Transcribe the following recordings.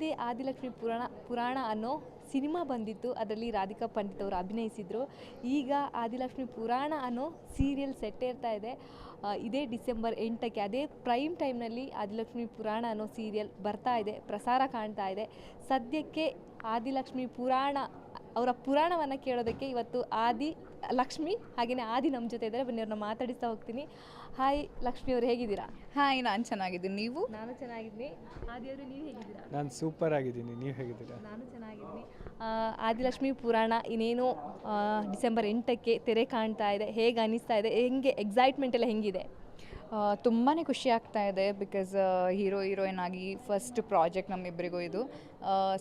ಹಿಂದೆ ಆದಿಲಕ್ಷ್ಮಿ ಪುರಾಣ ಅನ್ನೋ ಸಿನಿಮಾ ಬಂದಿತ್ತು. ಅದರಲ್ಲಿ ರಾಧಿಕಾ ಪಂಡಿತ್ ಅವರು ಅಭಿನಯಿಸಿದರು. ಈಗ ಆದಿಲಕ್ಷ್ಮಿ ಪುರಾಣ ಅನ್ನೋ ಸೀರಿಯಲ್ ಸೆಟ್ಟೇರ್ತಾ ಇದೆ. ಇದೇ ಡಿಸೆಂಬರ್ 8ಕ್ಕೆ ಅದೇ ಪ್ರೈಮ್ ಟೈಮ್ನಲ್ಲಿ ಆದಿಲಕ್ಷ್ಮಿ ಪುರಾಣ ಅನ್ನೋ ಸೀರಿಯಲ್ ಬರ್ತಾ ಇದೆ, ಪ್ರಸಾರ ಕಾಣ್ತಾ ಇದೆ. ಸದ್ಯಕ್ಕೆ ಆದಿಲಕ್ಷ್ಮಿ ಅವರ ಪುರಾಣವನ್ನು ಕೇಳೋದಕ್ಕೆ ಇವತ್ತು ಲಕ್ಷ್ಮಿ ಹಾಗೆಯೇ ಆದಿ ನಮ್ಮ ಜೊತೆ ಇದ್ದಾರೆ. ಬನ್ನಿ ಅವ್ರನ್ನ ಮಾತಾಡಿಸ್ತಾ ಹೋಗ್ತೀನಿ. ಹಾಯ್ ಲಕ್ಷ್ಮಿ ಅವರು, ಹೇಗಿದ್ದೀರಾ? ಹಾಯ್, ನಾನು ಚೆನ್ನಾಗಿದ್ದೀನಿ. ನೀವು? ನಾನು ಚೆನ್ನಾಗಿದ್ದೀನಿ. ಆದಿಯವರು, ನೀವು ಹೇಗಿದ್ದೀರಾ? ನಾನು ಸೂಪರ್ ಆಗಿದ್ದೀನಿ. ನೀವು ಹೇಗಿದ್ದೀರಾ? ನಾನು ಚೆನ್ನಾಗಿದ್ದೀನಿ. ಆದಿಲಕ್ಷ್ಮಿ ಪುರಾಣ ಇನ್ನೇನು ಡಿಸೆಂಬರ್ 8ಕ್ಕೆ ತೆರೆ ಕಾಣ್ತಾ ಇದೆ. ಹೇಗೆ ಅನ್ನಿಸ್ತಾ ಇದೆ? ಹೆಂಗೆ ಎಕ್ಸೈಟ್ಮೆಂಟ್ ಎಲ್ಲ ಹೆಂಗಿದೆ? ತುಂಬಾ ಖುಷಿ ಆಗ್ತಾ ಇದೆ. ಬಿಕಾಸ್ ಹೀರೋಯಿನ್ ಆಗಿ ಫಸ್ಟ್ ಪ್ರಾಜೆಕ್ಟ್ ನಮ್ಮಿಬ್ಬರಿಗೂ ಇದು.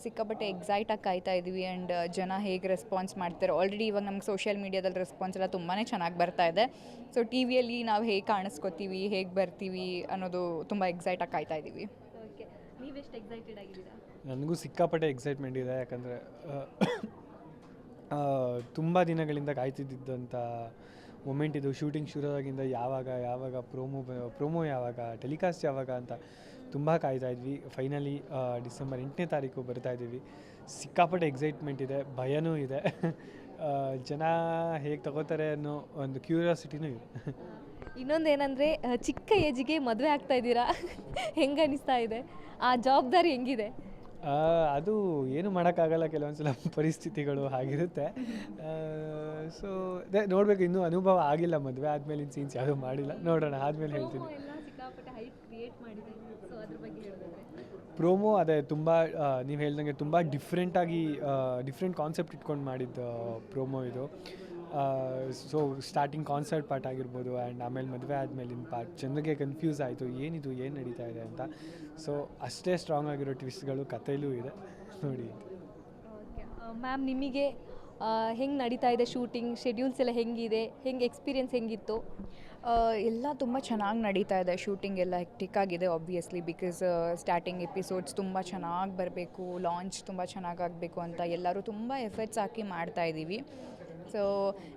ಸಿಕ್ಕಾಪಟ್ಟೆ ಎಕ್ಸೈಟಾಗಿ ಕಾಯ್ತಾ ಇದ್ದೀವಿ. ಆ್ಯಂಡ್ ಜನ ಹೇಗೆ ರೆಸ್ಪಾನ್ಸ್ ಮಾಡ್ತಾರೆ, ಆಲ್ರೆಡಿ ಇವಾಗ ನಮ್ಗೆ ಸೋಷಿಯಲ್ ಮೀಡಿಯಾದಲ್ಲಿ ರೆಸ್ಪಾನ್ಸ್ ಎಲ್ಲ ತುಂಬಾ ಚೆನ್ನಾಗಿ ಬರ್ತಾ ಇದೆ. ಸೊ ಟಿ ವಿಯಲ್ಲಿ ನಾವು ಹೇಗೆ ಕಾಣಿಸ್ಕೋತೀವಿ, ಹೇಗೆ ಬರ್ತೀವಿ ಅನ್ನೋದು ತುಂಬ ಎಕ್ಸೈಟಾಗಿ ಕಾಯ್ತಾ ಇದ್ದೀವಿ. ಓಕೆ, ನೀವೆಷ್ಟು ಎಕ್ಸೈಟೆಡ್ ಆಗಿದ್ದೀರಾ? ನನಗೂ ಸಿಕ್ಕಾಪಟ್ಟೆ ಎಕ್ಸೈಟ್ಮೆಂಟ್ ಇದೆ. ಯಾಕಂದರೆ ತುಂಬ ದಿನಗಳಿಂದ ಕಾಯ್ತಿದ್ದಂಥ ಮೊಮೆಂಟ್ ಇದು. ಶೂಟಿಂಗ್ ಶುರುವಾಗಿಂದ ಯಾವಾಗ ಪ್ರೋಮೋ ಯಾವಾಗ, ಟೆಲಿಕಾಸ್ಟ್ ಯಾವಾಗ ಅಂತ ತುಂಬ ಕಾಯ್ತಾ ಇದ್ವಿ. ಫೈನಲಿ ಡಿಸೆಂಬರ್ 8ನೇ ತಾರೀಕು ಬರ್ತಾ ಇದ್ದೀವಿ. ಸಿಕ್ಕಾಪಟ್ಟೆ ಎಕ್ಸೈಟ್ಮೆಂಟ್ ಇದೆ, ಭಯನೂ ಇದೆ. ಜನ ಹೇಗೆ ತಗೋತಾರೆ ಅನ್ನೋ ಒಂದು ಕ್ಯೂರಿಯಾಸಿಟಿನೂ ಇದೆ. ಇನ್ನೊಂದು ಏನಂದರೆ, ಚಿಕ್ಕ ಏಜಿಗೆ ಮದುವೆ ಆಗ್ತಾ ಇದ್ದೀರಾ, ಹೆಂಗೆ ಅನ್ನಿಸ್ತಾ ಇದೆ? ಆ ಜವಾಬ್ದಾರಿ ಹೆಂಗಿದೆ? ಅದು ಏನು ಮಾಡೋಕ್ಕಾಗಲ್ಲ, ಕೆಲವೊಂದು ಸಲ ಪರಿಸ್ಥಿತಿಗಳು ಹಾಗಿರುತ್ತೆ. ಸೊ ಅದೇ ನೋಡಬೇಕು. ಇನ್ನೂ ಅನುಭವ ಆಗಿಲ್ಲ, ಮದುವೆ ಆದಮೇಲಿನ ಸೀನ್ಸ್ ಯಾವುದೂ ಮಾಡಿಲ್ಲ. ನೋಡೋಣ, ಆದಮೇಲೆ ಹೇಳ್ತೀನಿ. ಪ್ರೋಮೋ ಅದೇ ತುಂಬ ನೀವು ಹೇಳ್ದಂಗೆ ತುಂಬ ಡಿಫ್ರೆಂಟ್ ಕಾನ್ಸೆಪ್ಟ್ ಇಟ್ಕೊಂಡು ಮಾಡಿದ್ದು ಪ್ರೋಮೋ ಇದು. ಸೊ ಸ್ಟಾರ್ಟಿಂಗ್ ಕಾನ್ಸರ್ಟ್ ಪಾರ್ಟ್ ಆಗಿರ್ಬೋದು, ಆ್ಯಂಡ್ ಆಮೇಲೆ ಮದುವೆ ಆದಮೇಲಿನ ಪಾರ್ಟ್ ಜನರಿಗೆ ಕನ್ಫ್ಯೂಸ್ ಆಯಿತು, ಏನು ನಡೀತಾ ಇದೆ ಅಂತ. ಸೊ ಅಷ್ಟೇ ಸ್ಟ್ರಾಂಗ್ ಆಗಿರೋ ಟ್ವಿಸ್ಟ್ಗಳು ಕಥೆಯಲ್ಲೂ ಇದೆ, ನೋಡಿ. ಮ್ಯಾಮ್, ನಿಮಗೆ ಹೆಂಗೆ ನಡೀತಾ ಇದೆ ಶೂಟಿಂಗ್? ಶೆಡ್ಯೂಲ್ಸ್ ಎಲ್ಲ ಹೆಂಗಿದೆ? ಎಕ್ಸ್ಪೀರಿಯನ್ಸ್ ಹೆಂಗಿತ್ತು? ಎಲ್ಲ ತುಂಬ ಚೆನ್ನಾಗಿ ನಡೀತಾ ಇದೆ. ಶೂಟಿಂಗ್ ಎಲ್ಲ ಹೆಕ್ಟಿಕ್ ಆಗಿದೆ ಆಬ್ವಿಯಸ್ಲಿ. ಬಿಕಾಸ್ ಸ್ಟಾರ್ಟಿಂಗ್ ಎಪಿಸೋಡ್ಸ್ ತುಂಬ ಚೆನ್ನಾಗಿ ಬರಬೇಕು, ಲಾಂಚ್ ತುಂಬ ಚೆನ್ನಾಗಾಗಬೇಕು ಅಂತ ಎಲ್ಲರೂ ತುಂಬ ಎಫರ್ಟ್ಸ್ ಹಾಕಿ ಮಾಡ್ತಾಯಿದ್ದೀವಿ. ಸೊ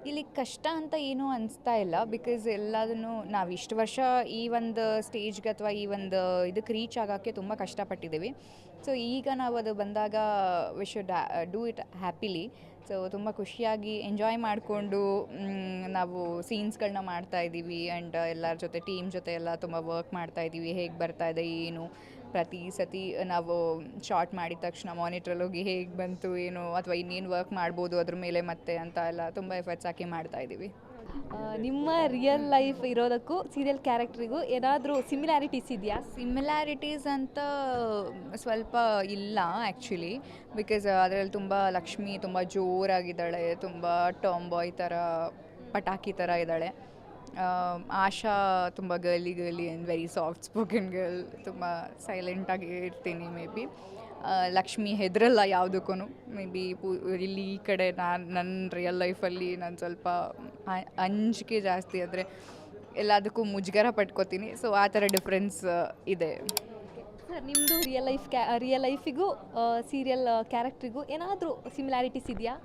ಇಲ್ಲಿ ಕಷ್ಟ ಅಂತ ಏನೂ ಅನಿಸ್ತಾ ಇಲ್ಲ. ಬಿಕಾಸ್ ಎಲ್ಲದನ್ನು ನಾವು ಇಷ್ಟು ವರ್ಷ ಈ ಒಂದು ಸ್ಟೇಜ್ಗೆ ಅಥವಾ ಈ ಒಂದು ಇದಕ್ಕೆ ರೀಚ್ ಆಗೋಕ್ಕೆ ತುಂಬ ಕಷ್ಟಪಟ್ಟಿದ್ದೀವಿ. ಸೊ ಈಗ ನಾವು ಅದು ಬಂದಾಗ we should do it happily. So ತುಂಬ ಖುಷಿಯಾಗಿ ಎಂಜಾಯ್ ಮಾಡಿಕೊಂಡು ನಾವು ಸೀನ್ಸ್ಗಳನ್ನ ಮಾಡ್ತಾಯಿದ್ದೀವಿ. ಆ್ಯಂಡ್ ಎಲ್ಲರ ಜೊತೆ, ಟೀಮ್ ಜೊತೆ ಎಲ್ಲ ತುಂಬ ವರ್ಕ್ ಮಾಡ್ತಾಯಿದ್ದೀವಿ. ಹೇಗೆ ಬರ್ತಾಯಿದೆ ಏನು, ಪ್ರತಿ ಸತಿ ನಾವು ಶಾರ್ಟ್ ಮಾಡಿದ ತಕ್ಷಣ ಮಾನಿಟ್ರಲ್ಲಿ ಹೋಗಿ ಹೇಗೆ ಬಂತು ಏನು, ಅಥವಾ ಇನ್ನೇನು ವರ್ಕ್ ಮಾಡ್ಬೋದು ಅದ್ರ ಮೇಲೆ ಮತ್ತೆ ಅಂತ ಎಲ್ಲ ತುಂಬ ಎಫರ್ಟ್ಸ್ ಹಾಕಿ ಮಾಡ್ತಾಯಿದ್ದೀವಿ. ನಿಮ್ಮ ರಿಯಲ್ ಲೈಫ್ ಇರೋದಕ್ಕೂ ಸೀರಿಯಲ್ ಕ್ಯಾರೆಕ್ಟ್ರಿಗೂ ಏನಾದರೂ ಸಿಮಿಲ್ಯಾರಿಟೀಸ್ ಇದೆಯಾ? ಸಿಮಿಲ್ಯಾರಿಟೀಸ್ ಅಂತ ಸ್ವಲ್ಪ ಇಲ್ಲ ಆ್ಯಕ್ಚುಲಿ. ಬಿಕಾಸ್ ಅದರಲ್ಲಿ ತುಂಬ ಲಕ್ಷ್ಮಿ ತುಂಬ ಜೋರಾಗಿದ್ದಾಳೆ, ತುಂಬ ಟಾಂಬಾಯ್ ಥರ, ಪಟಾಕಿ ಥರ ಇದ್ದಾಳೆ. ಆಶಾ ತುಂಬ girly and very soft spoken girl, ತುಂಬ ಸೈಲೆಂಟಾಗಿ ಇರ್ತೀನಿ ಮೇ ಬಿ. ಲಕ್ಷ್ಮಿ ಹೆದರಲ್ಲ ಯಾವುದಕ್ಕೂ. ಮೇ ಬಿ ಇಲ್ಲಿ ಈ ಕಡೆ ನನ್ನ ರಿಯಲ್ ಲೈಫಲ್ಲಿ ನಾನು ಸ್ವಲ್ಪ ಅಂಜಿಕೆ ಜಾಸ್ತಿ, ಅಂದರೆ ಎಲ್ಲದಕ್ಕೂ ಮುಜುಗರ ಪಟ್ಕೋತೀನಿ. ಸೊ ಆ ಥರ ಡಿಫ್ರೆನ್ಸ್ ಇದೆ. ಸರ್, ನಿಮ್ಮದು ರಿಯಲ್ ಲೈಫಿಗೂ ಸೀರಿಯಲ್ ಕ್ಯಾರೆಕ್ಟ್ರಿಗೂ ಏನಾದರೂ ಸಿಮಿಲ್ಯಾರಿಟೀಸ್ ಇದೆಯಾ?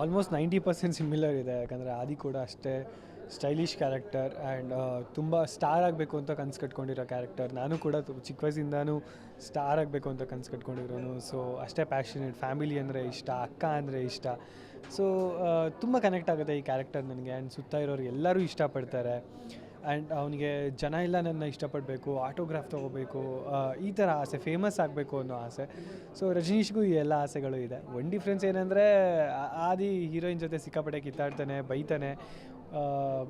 ಆಲ್ಮೋಸ್ಟ್ 90% ಸಿಮಿಲರ್ ಇದೆ. ಯಾಕಂದರೆ ಆದಿ ಕೂಡ ಅಷ್ಟೇ ಸ್ಟೈಲಿಶ್ ಕ್ಯಾರೆಕ್ಟರ್ ಆ್ಯಂಡ್ ತುಂಬ ಸ್ಟಾರ್ ಆಗಬೇಕು ಅಂತ ಕನಸು ಕಟ್ಕೊಂಡಿರೋ ಕ್ಯಾರೆಕ್ಟರ್. ನಾನು ಕೂಡ ಚಿಕ್ಕ ವಯಸ್ಸಿಂದನೂ ಸ್ಟಾರ್ ಆಗಬೇಕು ಅಂತ ಕನಸು ಕಟ್ಕೊಂಡಿರೋನು. ಸೊ ಅಷ್ಟೇ ಪ್ಯಾಷನೇಟ್. ಫ್ಯಾಮಿಲಿ ಅಂದರೆ ಇಷ್ಟ, ಅಕ್ಕ ಅಂದರೆ ಇಷ್ಟ. ಸೊ ತುಂಬ ಕನೆಕ್ಟ್ ಆಗುತ್ತೆ ಈ ಕ್ಯಾರೆಕ್ಟರ್ ನನಗೆ. ಆ್ಯಂಡ್ ಸುತ್ತ ಇರೋರು ಎಲ್ಲರೂ ಇಷ್ಟಪಡ್ತಾರೆ. ಆ್ಯಂಡ್ ಅವನಿಗೆ ಜನ ಎಲ್ಲ ನನ್ನ ಇಷ್ಟಪಡಬೇಕು, ಆಟೋಗ್ರಾಫ್ ತೊಗೋಬೇಕು, ಈ ಥರ ಆಸೆ, ಫೇಮಸ್ ಆಗಬೇಕು ಅನ್ನೋ ಆಸೆ. ಸೊ ರಜನೀಶ್ಗೂ ಈ ಎಲ್ಲ ಆಸೆಗಳು ಇದೆ. ಒಂದು ಡಿಫ್ರೆನ್ಸ್ ಏನಂದರೆ, ಆದಿ ಹೀರೋಯಿನ್ ಜೊತೆ ಸಿಕ್ಕಾಪಟ್ಟೆ ಕಿತ್ತಾಡ್ತಾನೆ, ಬೈತಾನೆ.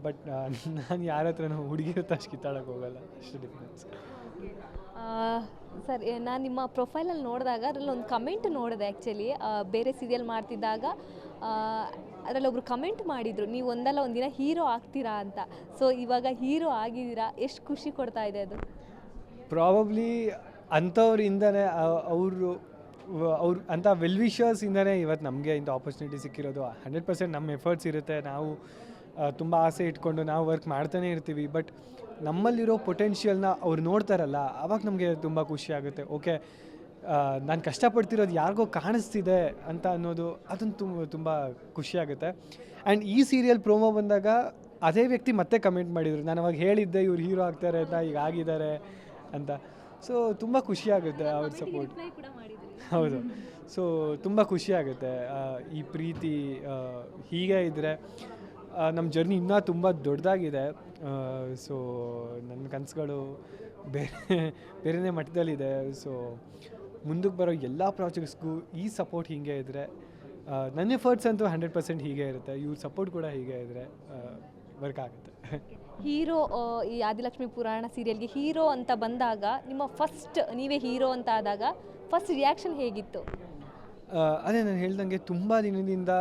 ಬಟ್ ನಾನು ಯಾರ ಹತ್ರನೂ ಹುಡುಗಿರ ಅಷ್ಟು ಕಿತ್ತಾಡೋಕ್ಕೆ ಹೋಗಲ್ಲ, ಅಷ್ಟು ಡಿಫ್ರೆನ್ಸ್. ಸರ್, ನಾನು ನಿಮ್ಮ ಪ್ರೊಫೈಲಲ್ಲಿ ನೋಡಿದಾಗ ಅದರಲ್ಲಿ ಒಂದು ಕಮೆಂಟ್ ನೋಡಿದೆ. ಆ್ಯಕ್ಚುಲಿ ಬೇರೆ ಸೀರಿಯಲ್ ಮಾಡ್ತಿದ್ದಾಗ ಅದರಲ್ಲಿ ಒಬ್ರು ಕಮೆಂಟ್ ಮಾಡಿದರು, ನೀವು ಒಂದಲ್ಲ ಒಂದಿನ ಹೀರೋ ಆಗ್ತೀರಾ ಅಂತ. ಸೊ ಇವಾಗ ಹೀರೋ ಆಗಿದ್ದೀರಾ, ಎಷ್ಟು ಖುಷಿ ಕೊಡ್ತಾ ಇದೆ ಅದು? ಪ್ರಾಬಬ್ಲಿ ಅಂಥವ್ರಿಂದನೇ ಅವರು ಅಂಥ ವೆಲ್ ವಿಷರ್ಸಿಂದನೇ ಇವತ್ತು ನಮಗೆ ಇಂಥ ಆಪರ್ಚುನಿಟಿ ಸಿಕ್ಕಿರೋದು. 100% ನಮ್ಮ ಎಫರ್ಟ್ಸ್ ಇರುತ್ತೆ. ನಾವು ತುಂಬ ಆಸೆ ಇಟ್ಕೊಂಡು ನಾವು ವರ್ಕ್ ಮಾಡ್ತಾನೆ ಇರ್ತೀವಿ. ಬಟ್ ನಮ್ಮಲ್ಲಿರೋ ಪೊಟೆನ್ಷಿಯಲ್ನ ಅವ್ರು ನೋಡ್ತಾರಲ್ಲ, ಆವಾಗ ನಮಗೆ ತುಂಬ ಖುಷಿ ಆಗುತ್ತೆ. ಓಕೆ, ನಾನು ಕಷ್ಟಪಡ್ತಿರೋದು ಯಾರಿಗೋ ಕಾಣಿಸ್ತಿದೆ ಅಂತ ಅನ್ನೋದು, ಅದನ್ನು ತುಂಬ ಖುಷಿಯಾಗುತ್ತೆ. ಆ್ಯಂಡ್ ಈ ಸೀರಿಯಲ್ ಪ್ರೋಮೋ ಬಂದಾಗ ಅದೇ ವ್ಯಕ್ತಿ ಮತ್ತೆ ಕಮೆಂಟ್ ಮಾಡಿದರು, ನಾನು ಅವಾಗ ಹೇಳಿದ್ದೆ ಇವ್ರು ಹೀರೋ ಆಗ್ತಾರೆ ಅಂತ, ಈಗ ಆಗಿದ್ದಾರೆ ಅಂತ. ಸೊ ತುಂಬ ಖುಷಿಯಾಗುತ್ತೆ ಅವ್ರ ಸಪೋರ್ಟ್. ಹೌದು. ಸೊ ತುಂಬ ಖುಷಿ ಆಗುತ್ತೆ ಈ ಪ್ರೀತಿ ಹೀಗೆ ಇದ್ದರೆ ನಮ್ಮ ಜರ್ನಿ ಇನ್ನೂ ತುಂಬ ದೊಡ್ಡದಾಗಿದೆ. ಸೊ ನನ್ನ ಕನಸುಗಳು ಬೇರೆ ಬೇರೆಯೇ ಮಟ್ಟದಲ್ಲಿದೆ. ಸೊ ಮುಂದಕ್ಕೆ ಬರೋ ಎಲ್ಲ ಪ್ರಾಜೆಕ್ಟ್ಸ್ಗೂ ಈ ಸಪೋರ್ಟ್ ಹೀಗೆ ಇದ್ದರೆ, ನನ್ನ ಎಫರ್ಟ್ಸ್ ಅಂತೂ 100% ಹೀಗೆ ಇರುತ್ತೆ. ಇವ್ರ ಸಪೋರ್ಟ್ ಕೂಡ ಹೀಗೆ ಇದ್ದರೆ ವರ್ಕ್ ಆಗುತ್ತೆ. ಹೀರೋ ಈ ಆದಿಲಕ್ಷ್ಮಿ ಪುರಾಣ ಸೀರಿಯಲ್ಗೆ ಹೀರೋ ಅಂತ ಬಂದಾಗ ನಿಮ್ಮ ಫಸ್ಟ್ ನೀವೇ ಹೀರೋ ಅಂತ ಆದಾಗ ಫಸ್ಟ್ ರಿಯಾಕ್ಷನ್ ಹೇಗಿತ್ತು? ಅದೇ ನಾನು ಹೇಳ್ದಂಗೆ ತುಂಬ ದಿನದಿಂದ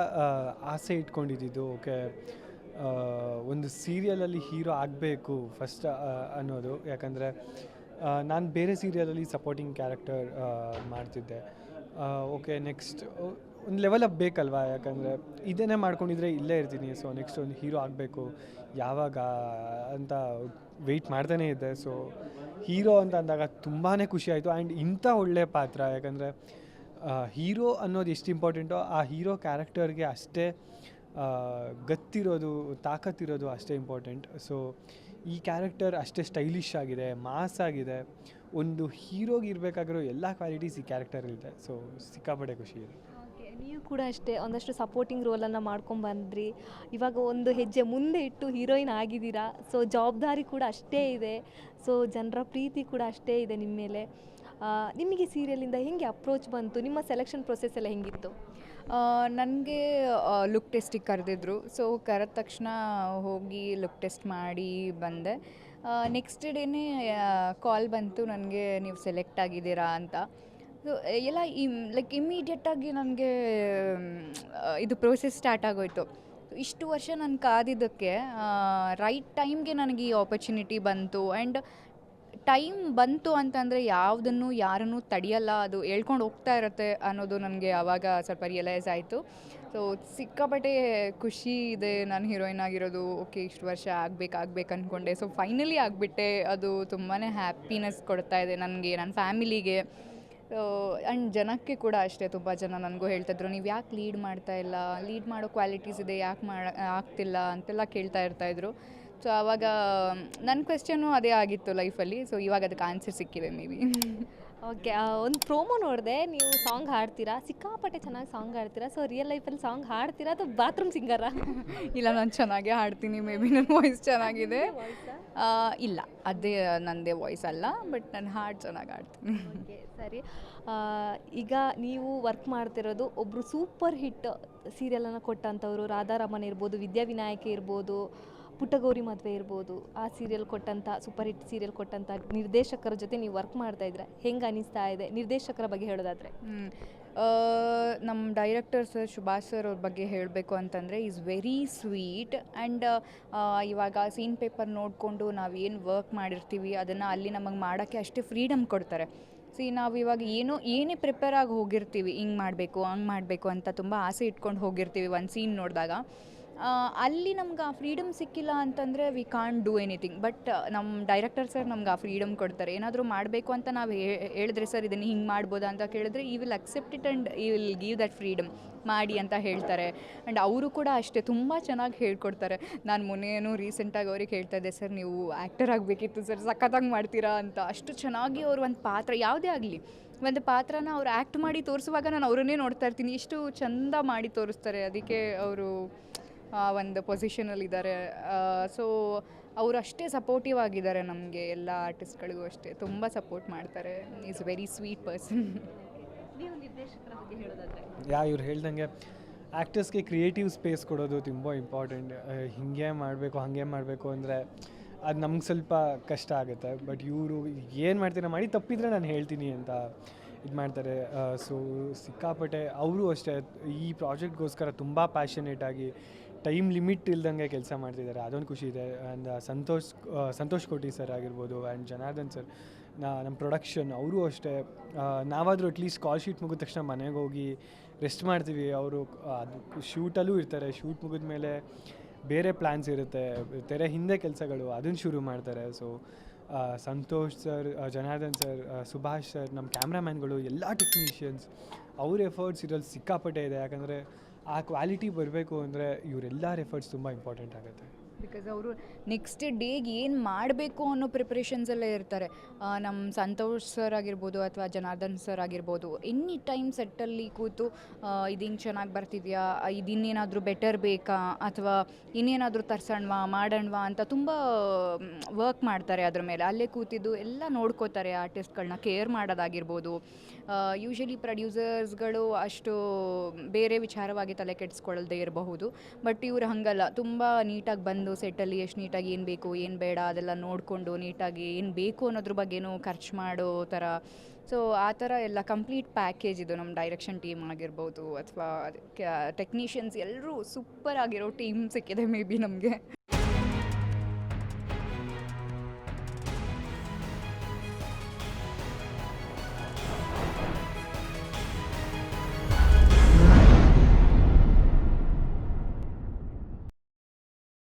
ಆಸೆ ಇಟ್ಕೊಂಡಿದ್ದು, ಓಕೆ ಒಂದು ಸೀರಿಯಲಲ್ಲಿ ಹೀರೋ ಆಗಬೇಕು ಫಸ್ಟ್ ಅನ್ನೋದು. ಯಾಕಂದರೆ ನಾನು ಬೇರೆ ಸೀರಿಯಲಲ್ಲಿ ಸಪೋರ್ಟಿಂಗ್ ಕ್ಯಾರೆಕ್ಟರ್ ಮಾಡ್ತಿದ್ದೆ. ಓಕೆ ನೆಕ್ಸ್ಟ್ ಒಂದು ಲೆವೆಲ್ ಅಪ್ ಬೇಕಲ್ವಾ, ಯಾಕಂದರೆ ಇದನ್ನೇ ಮಾಡ್ಕೊಂಡಿದ್ರೆ ಇಲ್ಲೇ ಇರ್ತೀನಿ. ಸೊ ನೆಕ್ಸ್ಟ್ ಒಂದು ಹೀರೋ ಆಗಬೇಕು ಯಾವಾಗ ಅಂತ ವೆಯ್ಟ್ ಮಾಡ್ತಾನೇ ಇದ್ದೆ. ಸೊ ಹೀರೋ ಅಂತ ಅಂದಾಗ ತುಂಬಾ ಖುಷಿ ಆಯಿತು. ಆ್ಯಂಡ್ ಇಂಥ ಒಳ್ಳೆಯ ಪಾತ್ರ, ಯಾಕಂದರೆ ಹೀರೋ ಅನ್ನೋದು ಎಷ್ಟು ಇಂಪಾರ್ಟೆಂಟೋ ಆ ಹೀರೋ ಕ್ಯಾರೆಕ್ಟರ್ಗೆ ಅಷ್ಟೇ ಗತ್ತಿರೋದು, ತಾಕತ್ತಿರೋದು ಅಷ್ಟೇ ಇಂಪಾರ್ಟೆಂಟ್. ಸೊ ಈ ಕ್ಯಾರೆಕ್ಟರ್ ಅಷ್ಟೇ ಸ್ಟೈಲಿಶ್ ಆಗಿದೆ, ಮಾಸ್ ಆಗಿದೆ. ಒಂದು ಹೀರೋಗೆ ಇರಬೇಕಾಗಿರೋ ಎಲ್ಲ ಕ್ವಾಲಿಟೀಸ್ ಈ ಕ್ಯಾರೆಕ್ಟರಲ್ಲಿದೆ. ಸೊ ಸಿಕ್ಕಾಪಟ್ಟೆ ಖುಷಿ ಇದೆ. ನೀವು ಕೂಡ ಅಷ್ಟೇ ಒಂದಷ್ಟು ಸಪೋರ್ಟಿಂಗ್ ರೋಲನ್ನು ಮಾಡ್ಕೊಂಡ್ಬಂದ್ರಿ. ಇವಾಗ ಒಂದು ಹೆಜ್ಜೆ ಮುಂದೆ ಇಟ್ಟು ಹೀರೋಯಿನ್ ಆಗಿದ್ದೀರಾ. ಸೊ ಜವಾಬ್ದಾರಿ ಕೂಡ ಅಷ್ಟೇ ಇದೆ. ಸೊ ಜನರ ಪ್ರೀತಿ ಕೂಡ ಅಷ್ಟೇ ಇದೆ ನಿಮ್ಮ ಮೇಲೆ. ನಿಮಗೆ ಸೀರಿಯಲಿಂದ ಹೆಂಗೆ ಅಪ್ರೋಚ್ ಬಂತು? ನಿಮ್ಮ ಸೆಲೆಕ್ಷನ್ ಪ್ರೊಸೆಸ್ ಎಲ್ಲ ಹೆಂಗಿತ್ತು? ನನಗೆ ಲುಕ್ ಟೆಸ್ಟಿಗೆ ಕರೆದಿದ್ರು. ಸೊ ಕರೆದ ತಕ್ಷಣ ಹೋಗಿ ಲುಕ್ ಟೆಸ್ಟ್ ಮಾಡಿ ಬಂದೆ. ನೆಕ್ಸ್ಟ್ ಡೇನೇ ಕಾಲ್ ಬಂತು ನನಗೆ, ನೀವು ಸೆಲೆಕ್ಟ್ ಆಗಿದ್ದೀರಾ ಅಂತ. ಸೊ ಎಲ್ಲ ಲೈಕ್ ಇಮ್ಮಿಡಿಯೇಟಾಗಿ ನನಗೆ ಇದು ಪ್ರೋಸೆಸ್ ಸ್ಟಾರ್ಟ್ ಆಗೋಯ್ತು. ಇಷ್ಟು ವರ್ಷ ನಾನು ಕಾದಿದ್ದಕ್ಕೆ ರೈಟ್ ಟೈಮ್ಗೆ ನನಗೆ ಈ ಆಪರ್ಚುನಿಟಿ ಬಂತು. ಆ್ಯಂಡ್ ಟೈಮ್ ಬಂತು ಅಂತಂದರೆ ಯಾವುದನ್ನು ಯಾರನ್ನು ತಡೆಯಲ್ಲ, ಅದು ಹೇಳ್ಕೊಂಡು ಹೋಗ್ತಾ ಇರುತ್ತೆ ಅನ್ನೋದು ನನಗೆ ಆವಾಗ ಸ್ವಲ್ಪ ರಿಯಲೈಸ್ ಆಯಿತು. ಸೊ ಸಿಕ್ಕಾಪಟ್ಟೆ ಖುಷಿ ಇದೆ ನಾನು ಹೀರೋಯಿನ್ ಆಗಿರೋದು. ಓಕೆ ಇಷ್ಟು ವರ್ಷ ಆಗಬೇಕು ಅಂದ್ಕೊಂಡೆ. ಸೊ ಫೈನಲಿ ಆಗಿಬಿಟ್ಟೆ. ಅದು ತುಂಬಾ ಹ್ಯಾಪಿನೆಸ್ ಕೊಡ್ತಾ ಇದೆ ನನಗೆ, ನನ್ನ ಫ್ಯಾಮಿಲಿಗೆ. ಆ್ಯಂಡ್ ಜನಕ್ಕೆ ಕೂಡ ಅಷ್ಟೇ. ತುಂಬ ಜನ ನನಗೂ ಹೇಳ್ತಾಯಿದ್ರು, ನೀವು ಯಾಕೆ ಲೀಡ್ ಮಾಡ್ತಾಯಿಲ್ಲ, ಲೀಡ್ ಮಾಡೋ ಕ್ವಾಲಿಟೀಸ್ ಇದೆ, ಯಾಕೆ ಆಗ್ತಿಲ್ಲ ಅಂತೆಲ್ಲ ಕೇಳ್ತಾ ಇರ್ತಾಯಿದ್ರು. ಸೊ ಆವಾಗ ನನ್ನ ಕ್ವೆಶ್ಚನ್ನು ಅದೇ ಆಗಿತ್ತು ಲೈಫಲ್ಲಿ. ಸೊ ಇವಾಗ ಅದಕ್ಕೆ ಆನ್ಸರ್ ಸಿಕ್ಕಿದೆ ಮೇ ಬಿ. ಓಕೆ, ಒಂದು ಪ್ರೋಮೋ ನೋಡಿದೆ, ನೀವು ಸಾಂಗ್ ಹಾಡ್ತೀರಾ, ಸಿಕ್ಕಾಪಟ್ಟೆ ಚೆನ್ನಾಗಿ ಸಾಂಗ್ ಹಾಡ್ತೀರಾ. ಸೊ ರಿಯಲ್ ಲೈಫಲ್ಲಿ ಸಾಂಗ್ ಹಾಡ್ತೀರಾ ಅಥವಾ ಬಾತ್ರೂಮ್ ಸಿಂಗರಾ? ಇಲ್ಲ, ನಾನು ಚೆನ್ನಾಗೇ ಹಾಡ್ತೀನಿ. ಮೇ ಬಿ ನನ್ನ ವಾಯ್ಸ್ ಚೆನ್ನಾಗಿದೆ. ಇಲ್ಲ, ಅದೇ ನನ್ನದೇ ವಾಯ್ಸ್ ಅಲ್ಲ, ಬಟ್ ನಾನು ಹಾಡು ಚೆನ್ನಾಗಿ ಹಾಡ್ತೀನಿ. ಓಕೆ, ಸರಿ. ಈಗ ನೀವು ವರ್ಕ್ ಮಾಡ್ತಿರೋದು ಒಬ್ಬರು ಸೂಪರ್ ಹಿಟ್ ಸೀರಿಯಲನ್ನು ಕೊಟ್ಟಂಥವ್ರು, ರಾಧಾರಮಣ ಇರ್ಬೋದು, ವಿದ್ಯಾವಿನಾಯಕ ಇರ್ಬೋದು, ಪುಟ್ಟಗೌರಿ ಮದುವೆ ಇರ್ಬೋದು. ಆ ಸೀರಿಯಲ್ ಕೊಟ್ಟಂಥ ಸೂಪರ್ ಹಿಟ್ ಸೀರಿಯಲ್ ಕೊಟ್ಟಂಥ ನಿರ್ದೇಶಕರ ಜೊತೆ ನೀವು ವರ್ಕ್ ಮಾಡ್ತಾಯಿದ್ರೆ ಹೆಂಗೆ ಅನಿಸ್ತಾ ಇದೆ? ನಿರ್ದೇಶಕರ ಬಗ್ಗೆ ಹೇಳೋದಾದರೆ ನಮ್ಮ ಡೈರೆಕ್ಟರ್ ಸರ್ ಸುಭಾಷ್ ಸರ್ ಅವ್ರ ಬಗ್ಗೆ ಹೇಳಬೇಕು ಅಂತಂದರೆ ಈಸ್ ವೆರಿ ಸ್ವೀಟ್. ಆ್ಯಂಡ್ ಇವಾಗ ಸೀನ್ ಪೇಪರ್ ನೋಡಿಕೊಂಡು ನಾವೇನು ವರ್ಕ್ ಮಾಡಿರ್ತೀವಿ ಅದನ್ನು ಅಲ್ಲಿ ನಮಗೆ ಮಾಡೋಕ್ಕೆ ಅಷ್ಟೇ ಫ್ರೀಡಮ್ ಕೊಡ್ತಾರೆ. ನಾವು ಇವಾಗ ಏನೇ ಪ್ರಿಪೇರ್ ಆಗಿ ಹೋಗಿರ್ತೀವಿ, ಹಿಂಗೆ ಮಾಡಬೇಕು ಹಂಗೆ ಮಾಡಬೇಕು ಅಂತ ತುಂಬ ಆಸೆ ಇಟ್ಕೊಂಡು ಹೋಗಿರ್ತೀವಿ. ಒಂದು ಸೀನ್ ನೋಡಿದಾಗ ಅಲ್ಲಿ ನಮ್ಗೆ ಆ ಫ್ರೀಡಮ್ ಸಿಕ್ಕಿಲ್ಲ ಅಂತಂದರೆ we can't do anything. But ನಮ್ಮ ಡೈರೆಕ್ಟರ್ ಸರ್ ನಮ್ಗೆ ಆ ಫ್ರೀಡಮ್ ಕೊಡ್ತಾರೆ. ಏನಾದರೂ ಮಾಡಬೇಕು ಅಂತ ನಾವು ಹೇಳಿದ್ರೆ, ಸರ್ ಇದನ್ನು ಹಿಂಗೆ ಮಾಡ್ಬೋದಾ ಅಂತ ಕೇಳಿದ್ರೆ, ಈ ವಿಲ್ ಅಕ್ಸೆಪ್ಟ್ ಇಟ್ ಆ್ಯಂಡ್ ಈ ವಿಲ್ ಗಿವ್ ದಟ್ ಫ್ರೀಡಮ್ ಮಾಡಿ ಅಂತ ಹೇಳ್ತಾರೆ. ಆ್ಯಂಡ್ ಅವರು ಕೂಡ ಅಷ್ಟೇ ತುಂಬ ಚೆನ್ನಾಗಿ ಹೇಳ್ಕೊಡ್ತಾರೆ. ನಾನು ಮೊನ್ನೆನೂ ರೀಸೆಂಟಾಗಿ ಅವ್ರಿಗೆ ಹೇಳ್ತಾ ಇದ್ದೆ, ಸರ್ ನೀವು ಆ್ಯಕ್ಟರ್ ಆಗಬೇಕಿತ್ತು ಸರ್, ಸಖತ್ತಾಗಿ ಮಾಡ್ತೀರಾ ಅಂತ. ಅಷ್ಟು ಚೆನ್ನಾಗಿ ಅವರು ಒಂದು ಪಾತ್ರ ಯಾವುದೇ ಆಗಲಿ ಒಂದು ಪಾತ್ರನ ಅವ್ರು ಆ್ಯಕ್ಟ್ ಮಾಡಿ ತೋರಿಸುವಾಗ ನಾನು ಅವರನ್ನೇ ನೋಡ್ತಾ ಇರ್ತೀನಿ. ಎಷ್ಟು ಚೆಂದ ಮಾಡಿ ತೋರಿಸ್ತಾರೆ. ಅದಕ್ಕೆ ಅವರು ಒಂದು ಪೊಸಿಷನಲ್ಲಿದ್ದಾರೆ. ಸೊ ಅವರು ಅಷ್ಟೇ ಸಪೋರ್ಟಿವ್ ಆಗಿದ್ದಾರೆ ನಮಗೆ, ಎಲ್ಲ ಆರ್ಟಿಸ್ಟ್ಗಳಿಗೂ ಅಷ್ಟೇ ತುಂಬ ಸಪೋರ್ಟ್ ಮಾಡ್ತಾರೆ. Is very sweet person. ನೀವು ನಿರ್ದೇಶಕರ ಬಗ್ಗೆ ಹೇಳೋದಾದರೆ ಇವ್ರು ಹೇಳ್ದಂಗೆ ಆ್ಯಕ್ಟರ್ಸ್ಗೆ ಕ್ರಿಯೇಟಿವ್ ಸ್ಪೇಸ್ ಕೊಡೋದು ತುಂಬ ಇಂಪಾರ್ಟೆಂಟ್. ಹಿಂಗೆ ಮಾಡಬೇಕು ಹಾಗೆ ಮಾಡಬೇಕು ಅಂದರೆ ಅದು ನಮ್ಗೆ ಸ್ವಲ್ಪ ಕಷ್ಟ ಆಗುತ್ತೆ. ಬಟ್ ಇವರು ಏನು ಮಾಡ್ತೀರಾ ಮಾಡಿ, ತಪ್ಪಿದರೆ ನಾನು ಹೇಳ್ತೀನಿ ಅಂತ ಇದು ಮಾಡ್ತಾರೆ. ಸೊ ಸಿಕ್ಕಾಪಟ್ಟೆ ಅವರು ಅಷ್ಟೇ ಈ ಪ್ರಾಜೆಕ್ಟ್ಗೋಸ್ಕರ ತುಂಬ ಪ್ಯಾಷನೇಟಾಗಿ ಟೈಮ್ ಲಿಮಿಟ್ ಇಲ್ದಂಗೆ ಕೆಲಸ ಮಾಡ್ತಿದ್ದಾರೆ. ಅದೊಂದು ಖುಷಿ ಇದೆ. ಆ್ಯಂಡ್ ಸಂತೋಷ್ ಕೋಟಿ ಸರ್ ಆಗಿರ್ಬೋದು, ಆ್ಯಂಡ್ ಜನಾರ್ದನ್ ಸರ್, ನಮ್ಮ ಪ್ರೊಡಕ್ಷನ್ ಅವರು ಅಷ್ಟೇ. ನಾವಾದರೂ ಅಟ್ಲೀಸ್ಟ್ ಕಾಲ್ ಶೀಟ್ ಮುಗಿದ ತಕ್ಷಣ ಮನೆಗೆ ಹೋಗಿ ರೆಸ್ಟ್ ಮಾಡ್ತೀವಿ. ಅವರು ಅದು ಶೂಟಲ್ಲೂ ಇರ್ತಾರೆ. ಶೂಟ್ ಮುಗಿದ ಮೇಲೆ ಬೇರೆ ಪ್ಲ್ಯಾನ್ಸ್ ಇರುತ್ತೆ, ತೆರೆ ಹಿಂದೆ ಕೆಲಸಗಳು ಅದನ್ನು ಶುರು ಮಾಡ್ತಾರೆ. So Santosh sir, Janardhan sir, Subhash sir, ನಮ್ಮ ಕ್ಯಾಮ್ರಾಮ್ಯಾನ್ಗಳು, ಎಲ್ಲ ಟೆಕ್ನಿಷಿಯನ್ಸ್, ಅವ್ರ ಎಫರ್ಟ್ಸ್ ಇದ್ರಲ್ಲಿ ಸಿಕ್ಕಾಪಟ್ಟೆ ಇದೆ. ಯಾಕಂದರೆ ಆ ಕ್ವಾಲಿಟಿ ಬರಬೇಕು ಅಂದರೆ ಇವರೆಲ್ಲರ ಎಫರ್ಟ್ಸ್ ತುಂಬ ಇಂಪಾರ್ಟೆಂಟ್ ಆಗುತ್ತೆ. ಬಿಕಾಸ್ ಅವರು ನೆಕ್ಸ್ಟ್ ಡೇಗೆ ಏನು ಮಾಡಬೇಕು ಅನ್ನೋ ಪ್ರಿಪ್ರೇಷನ್ಸಲ್ಲೇ ಇರ್ತಾರೆ. ನಮ್ಮ ಸಂತೋಷ್ ಸರ್ ಆಗಿರ್ಬೋದು ಅಥವಾ ಜನಾರ್ದನ್ ಸರ್ ಆಗಿರ್ಬೋದು, ಎನಿ ಟೈಮ್ ಸೆಟ್ಟಲ್ಲಿ ಕೂತು ಇದು ಹಿಂಗೆ ಚೆನ್ನಾಗಿ ಬರ್ತಿದೆಯಾ, ಇದು ಇನ್ನೇನಾದರೂ ಬೆಟರ್ ಬೇಕಾ ಅಥವಾ ಇನ್ನೇನಾದರೂ ತರ್ಸೋಣವಾ ಮಾಡೋಣವಾ ಅಂತ ತುಂಬ ವರ್ಕ್ ಮಾಡ್ತಾರೆ ಅದ್ರ ಮೇಲೆ. ಅಲ್ಲೇ ಕೂತಿದ್ದು ಎಲ್ಲ ನೋಡ್ಕೋತಾರೆ, ಆರ್ಟಿಸ್ಟ್ಗಳನ್ನ ಕೇರ್ ಮಾಡೋದಾಗಿರ್ಬೋದು. ಯೂಶ್ವಲಿ ಪ್ರೊಡ್ಯೂಸರ್ಸ್ಗಳು ಅಷ್ಟು ಬೇರೆ ವಿಚಾರವಾಗಿ ತಲೆ ಕೆಡಿಸ್ಕೊಳ್ಳದೆ ಇರಬಹುದು, ಬಟ್ ಇವ್ರು ಹಾಗಲ್ಲ, ತುಂಬ ನೀಟಾಗಿ ಬಂದು ಸೆಟ್ಟಲ್ಲಿ ಎಷ್ಟು ನೀಟಾಗಿ ಏನು ಬೇಕು ಏನು ಬೇಡ ಅದೆಲ್ಲ ನೋಡಿಕೊಂಡು ನೀಟಾಗಿ ಏನು ಬೇಕು ಅನ್ನೋದ್ರ ಬಗ್ಗೆನೂ ಖರ್ಚು ಮಾಡೋ ಥರ. ಸೊ ಆ ಥರ ಎಲ್ಲ ಕಂಪ್ಲೀಟ್ ಪ್ಯಾಕೇಜ್ ಇದು. ನಮ್ಮ ಡೈರೆಕ್ಷನ್ ಟೀಮ್ ಆಗಿರ್ಬೋದು ಅಥವಾ ಟೆಕ್ನಿಷಿಯನ್ಸ್ ಎಲ್ಲರೂ ಸೂಪರ್ ಆಗಿರೋ ಟೀಮ್ ಸಿಕ್ಕಿದೆ ಮೇ ಬಿ ನಮಗೆ.